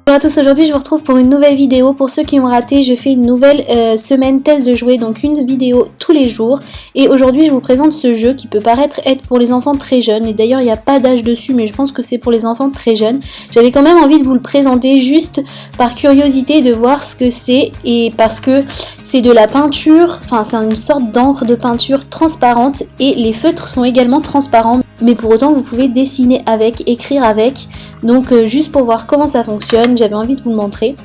Bonjour à tous, aujourd'hui je vous retrouve pour une nouvelle vidéo. Pour ceux qui ont raté, je fais une nouvelle semaine test de jouets, donc une vidéo tous les jours. Et aujourd'hui je vous présente ce jeu qui peut paraître être pour les enfants très jeunes. Et d'ailleurs il n'y a pas d'âge dessus, mais je pense que c'est pour les enfants très jeunes. J'avais quand même envie de vous le présenter juste par curiosité de voir ce que c'est. Et parce que c'est de la peinture, enfin c'est une sorte d'encre de peinture transparente. Et les feutres sont également transparents. Mais pour autant vous pouvez dessiner avec, écrire avec. Donc juste pour voir comment ça fonctionne, j'avais envie de vous le montrer.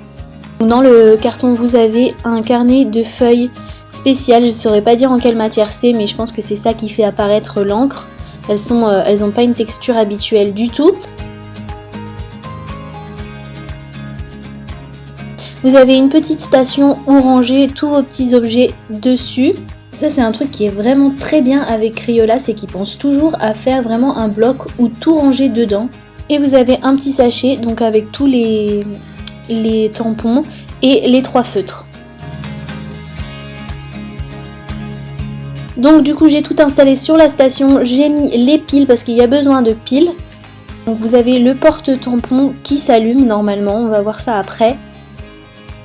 Dans le carton vous avez un carnet de feuilles spéciales, je ne saurais pas dire en quelle matière c'est, mais je pense que c'est ça qui fait apparaître l'encre. Elles n'ont pas une texture habituelle du tout. Vous avez une petite station où ranger tous vos petits objets dessus. Ça c'est un truc qui est vraiment très bien avec Crayola, c'est qu'ils pensent toujours à faire vraiment un bloc où tout ranger dedans. Et vous avez un petit sachet donc avec tous les tampons et les 3 feutres. Donc du coup j'ai tout installé sur la station, j'ai mis les piles parce qu'il y a besoin de piles. Donc vous avez le porte-tampon qui s'allume normalement, on va voir ça après.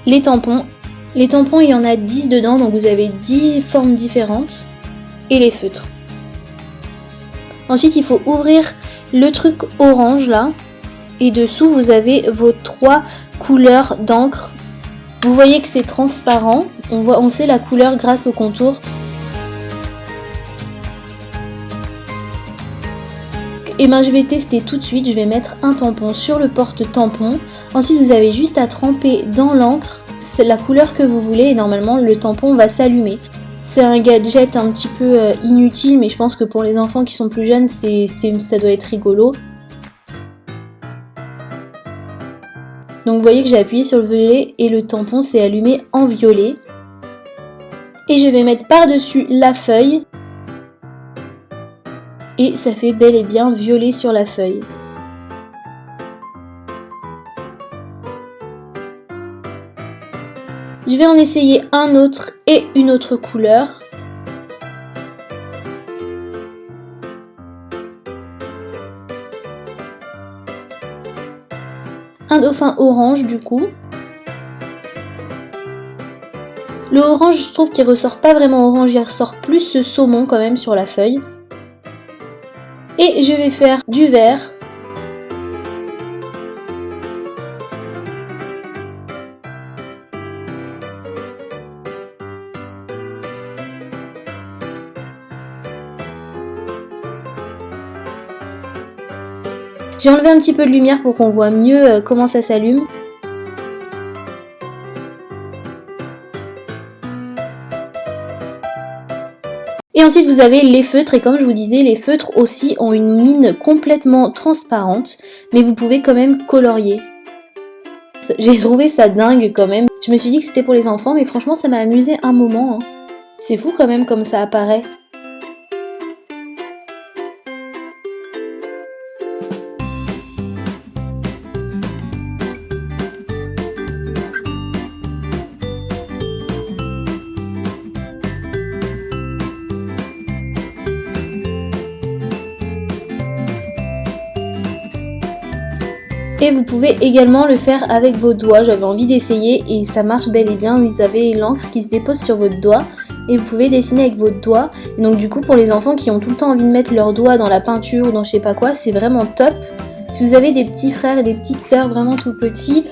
Les tampons il y en a 10 dedans, donc vous avez 10 formes différentes. Et les feutres. Ensuite il faut ouvrir le truc orange là, et dessous vous avez vos 3 couleurs d'encre. Vous voyez que c'est transparent, on sait la couleur grâce au contour. Et ben je vais tester tout de suite, je vais mettre un tampon sur le porte-tampon. Ensuite vous avez juste à tremper dans l'encre, c'est la couleur que vous voulez et normalement le tampon va s'allumer. C'est un gadget un petit peu inutile, mais je pense que pour les enfants qui sont plus jeunes, ça doit être rigolo. Donc vous voyez que j'ai appuyé sur le violet et le tampon s'est allumé en violet. Et je vais mettre par-dessus la feuille. Et ça fait bel et bien violet sur la feuille. Je vais en essayer un autre et une autre couleur. Un dauphin orange du coup. Le orange, je trouve qu'il ressort pas vraiment orange, il ressort plus ce saumon quand même sur la feuille. Et je vais faire du vert. J'ai enlevé un petit peu de lumière pour qu'on voit mieux comment ça s'allume. Et ensuite vous avez les feutres, et comme je vous disais, les feutres aussi ont une mine complètement transparente, mais vous pouvez quand même colorier. J'ai trouvé ça dingue quand même. Je me suis dit que c'était pour les enfants, mais franchement ça m'a amusé un moment. C'est fou quand même comme ça apparaît. Et vous pouvez également le faire avec vos doigts, j'avais envie d'essayer et ça marche bel et bien. Vous avez l'encre qui se dépose sur votre doigt et vous pouvez dessiner avec votre doigt. Et donc du coup pour les enfants qui ont tout le temps envie de mettre leurs doigts dans la peinture ou dans je sais pas quoi, c'est vraiment top. Si vous avez des petits frères et des petites sœurs vraiment tout petits,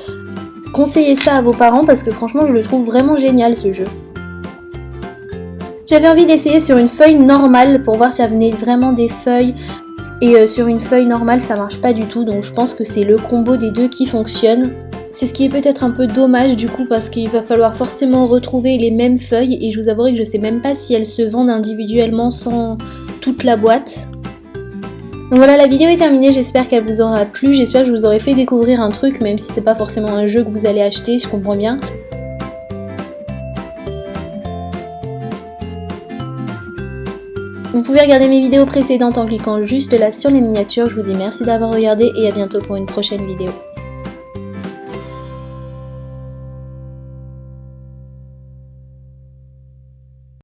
conseillez ça à vos parents parce que franchement je le trouve vraiment génial ce jeu. J'avais envie d'essayer sur une feuille normale pour voir si ça venait vraiment des feuilles. Et sur une feuille normale ça marche pas du tout, donc je pense que c'est le combo des deux qui fonctionne. C'est ce qui est peut-être un peu dommage du coup parce qu'il va falloir forcément retrouver les mêmes feuilles et je vous avouerai que je sais même pas si elles se vendent individuellement sans toute la boîte. Donc voilà, la vidéo est terminée, j'espère qu'elle vous aura plu, j'espère que je vous aurai fait découvrir un truc même si c'est pas forcément un jeu que vous allez acheter, je comprends bien. Vous pouvez regarder mes vidéos précédentes en cliquant juste là sur les miniatures. Je vous dis merci d'avoir regardé et à bientôt pour une prochaine vidéo.